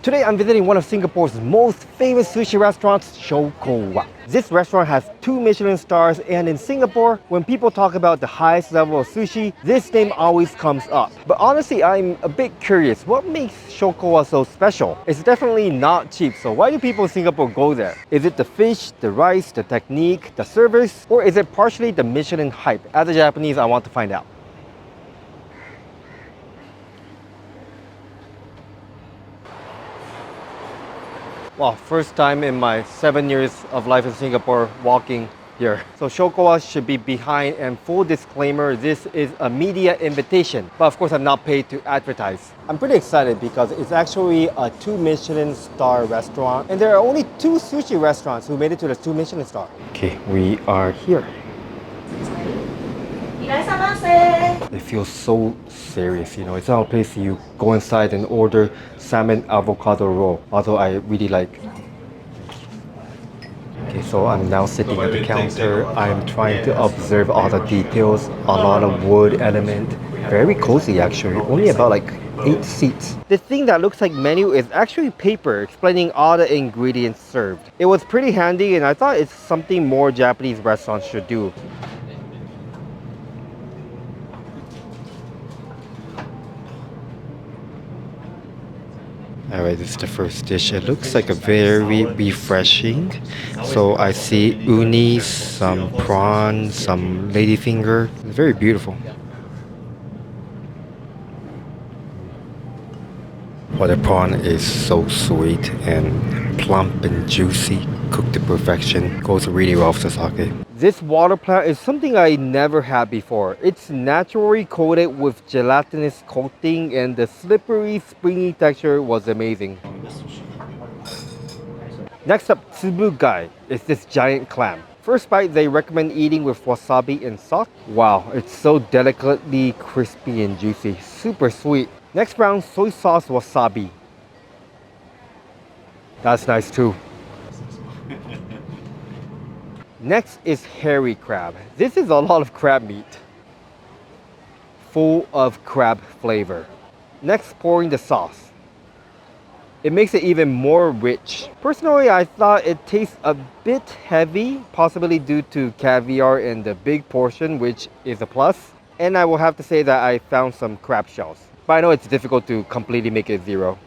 Today I'm visiting one of Singapore's most famous sushi restaurants, Shoukouwa. This restaurant has 2 Michelin stars, and in Singapore, when people talk about the highest level of sushi, this name always comes up. But honestly, I'm a bit curious, what makes Shoukouwa so special? It's definitely not cheap, so why do people in Singapore go there? Is it the fish, the rice, the technique, the service, or is it partially the Michelin hype? As a Japanese, I want to find out. Well, first time in my 7 years of life in Singapore walking here. So Shoukouwa should be behind, and full disclaimer, this is a media invitation. But of course, I'm not paid to advertise. I'm pretty excited because it's actually a 2 Michelin star restaurant. And there are only 2 sushi restaurants who made it to the 2 Michelin star. Okay, we are here. It feels so serious, you know. It's not a place you go inside and order salmon avocado roll. Although I really like. Okay, so I'm now sitting at the counter. I'm trying to observe all the details. A lot of wood element. Very cozy actually. Only about like 8 seats. The thing that looks like menu is actually paper explaining all the ingredients served. It was pretty handy, and I thought it's something more Japanese restaurants should do. Alright, this is the first dish. It looks like a very refreshing. So I see uni, some prawn, some ladyfinger. Very beautiful. Well, the prawn is so sweet and plump and juicy, cooked to perfection. Goes really well with the sake. This water plant is something I never had before. It's naturally coated with gelatinous coating, and the slippery, springy texture was amazing. Next up, tsubugai is this giant clam. First bite, they recommend eating with wasabi and salt. Wow, it's so delicately crispy and juicy. Super sweet. Next round, soy sauce wasabi. That's nice too. Next is hairy crab. This is a lot of crab meat, full of crab flavor. Next, pouring the sauce. It makes it even more rich. Personally, I thought it tastes a bit heavy, possibly due to caviar and the big portion, which is a plus. And I will have to say that I found some crab shells. But I know it's difficult to completely make it zero.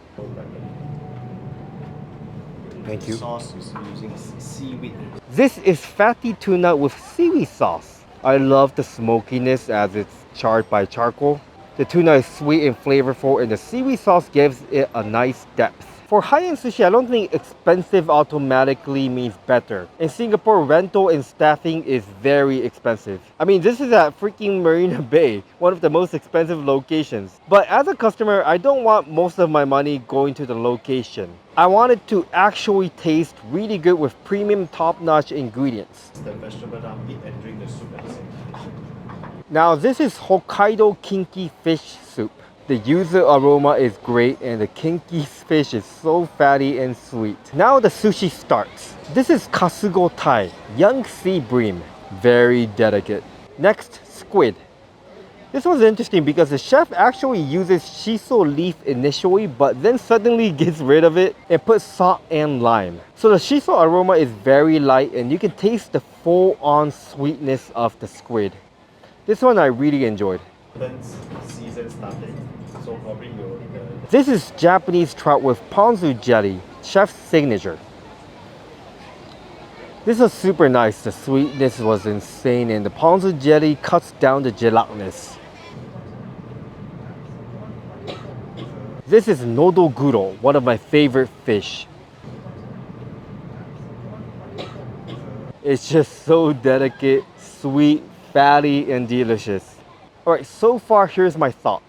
Thank you. Sauce is using seaweed. This is fatty tuna with seaweed sauce. I love the smokiness as it's charred by charcoal. The tuna is sweet and flavorful, and the seaweed sauce gives it a nice depth. For high-end sushi, I don't think expensive automatically means better. In Singapore, rental and staffing is very expensive. I mean, this is at freaking Marina Bay, one of the most expensive locations. But as a customer, I don't want most of my money going to the location. I want it to actually taste really good with premium top-notch ingredients. The vegetable now, eat and drink the soup at the same time. Now this is Hokkaido kinky fish soup. The yuzu aroma is great, and the kinky fish is so fatty and sweet. Now the sushi starts. This is kasugo tai, young sea bream. Very delicate. Next, squid. This was interesting because the chef actually uses shiso leaf initially, but then suddenly gets rid of it and puts salt and lime. So the shiso aroma is very light, and you can taste the full-on sweetness of the squid. This one I really enjoyed. Season started, so probably This is Japanese trout with ponzu jelly, chef's signature. This was super nice. The sweetness was insane, and the ponzu jelly cuts down the gelatinous. This is nodoguro, one of my favorite fish. It's just so delicate, sweet, fatty, and delicious. Alright, so far here's my thought.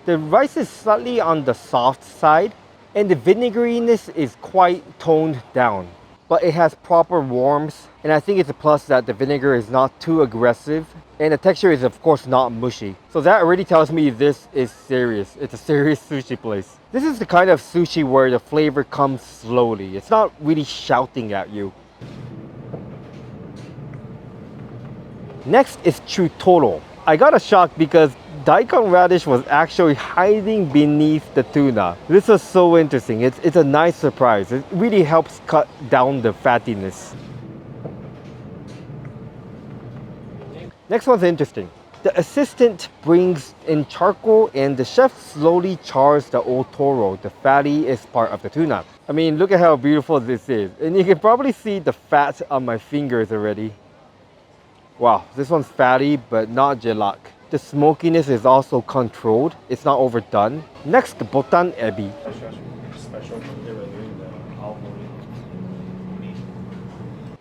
The rice is slightly on the soft side, and the vinegariness is quite toned down. But it has proper warmth, and I think it's a plus that the vinegar is not too aggressive, and the texture is of course not mushy. So that already tells me this is serious. It's a serious sushi place. This is the kind of sushi where the flavor comes slowly. It's not really shouting at you. Next is chutoro. I got a shock because daikon radish was actually hiding beneath the tuna. This was so interesting. It's a nice surprise. It really helps cut down the fattiness. Next one's interesting. The assistant brings in charcoal and the chef slowly chars the otoro, the fattiest part of the tuna. I mean, look at how beautiful this is. And you can probably see the fat on my fingers already. Wow, this one's fatty but not jelak. The smokiness is also controlled. It's not overdone. Next, the botan ebi. Special they were doing the almond.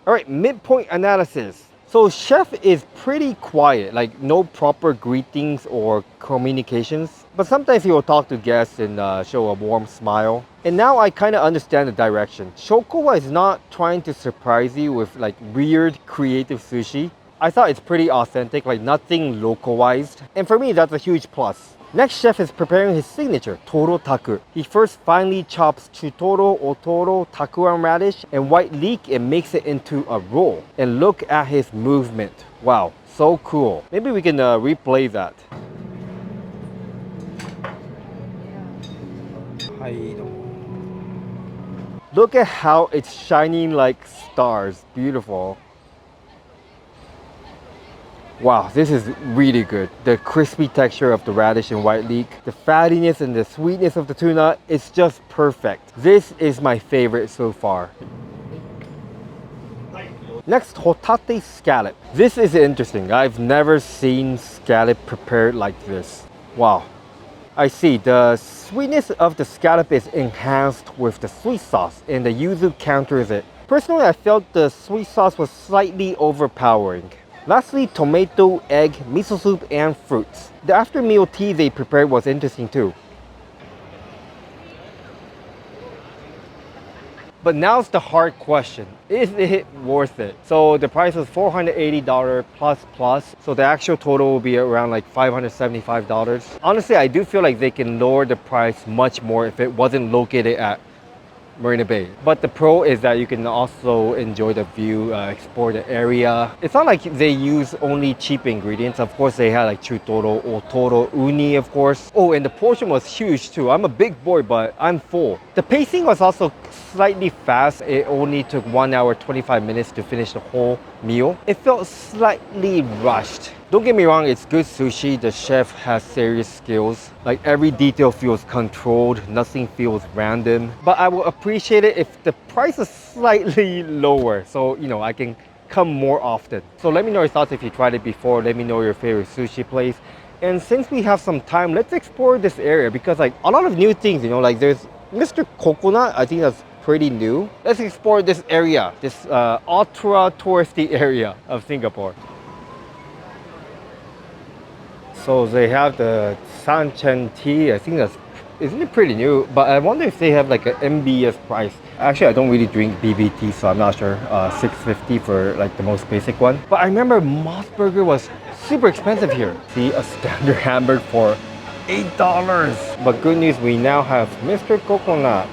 Alright, midpoint analysis. So chef is pretty quiet, like no proper greetings or communications. But sometimes he will talk to guests and show a warm smile. And now I kind of understand the direction. Shoukouwa is not trying to surprise you with like weird creative sushi. I thought it's pretty authentic, like nothing localized. And for me, that's a huge plus. Next chef is preparing his signature, toro taku. He first finely chops chutoro, otoro, takuan radish, and white leek and makes it into a roll. And look at his movement. Wow, so cool. Maybe we can replay that. Look at how it's shining like stars. Beautiful. Wow, this is really good. The crispy texture of the radish and white leek, the fattiness and the sweetness of the tuna, it's just perfect. This is my favorite so far. Next, hotate scallop. This is interesting. I've never seen scallop prepared like this. Wow. I see, the sweetness of the scallop is enhanced with the sweet sauce and the yuzu counters it. Personally, I felt the sweet sauce was slightly overpowering. Lastly, tomato, egg, miso soup, and fruits. The after meal tea they prepared was interesting too. But now's the hard question. Is it worth it? So the price was $480 plus. So the actual total will be around like $575. Honestly, I do feel like they can lower the price much more if it wasn't located at Marina Bay. But the pro is that you can also enjoy the view, explore the area. It's not like they use only cheap ingredients. Of course, they had like chutoro, otoro, uni, of course. Oh, and the portion was huge too. I'm a big boy, but I'm full. The pacing was also slightly fast. It only took 1 hour, 25 minutes to finish the whole meal. It felt slightly rushed. Don't get me wrong, it's good sushi. The chef has serious skills. Like every detail feels controlled, nothing feels random. But I will appreciate it if the price is slightly lower, so you know I can come more often. So let me know your thoughts if you tried it before. Let me know your favorite sushi place. And since we have some time, let's explore this area because like a lot of new things, you know, like there's Mr. Coconut, I think that's pretty new. Let's explore this area, this ultra touristy area of Singapore. So they have the Sanchen tea. I think that's, isn't it pretty new? But I wonder if they have like an MBS price. Actually, I don't really drink BBT, so I'm not sure. $6.50 for like the most basic one. But I remember Moss Burger was super expensive here. See, a standard hamburger for $8. But good news, we now have Mr. Coconut.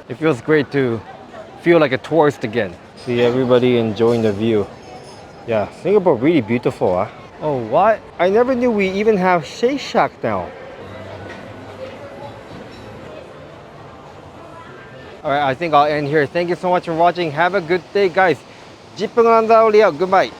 It feels great to feel like a tourist again. See everybody enjoying the view. Yeah, Singapore really beautiful, huh? Oh, what? I never knew we even have Shake Shack now. Alright, I think I'll end here. Thank you so much for watching. Have a good day, guys. 10分間だおりゃ、goodbye.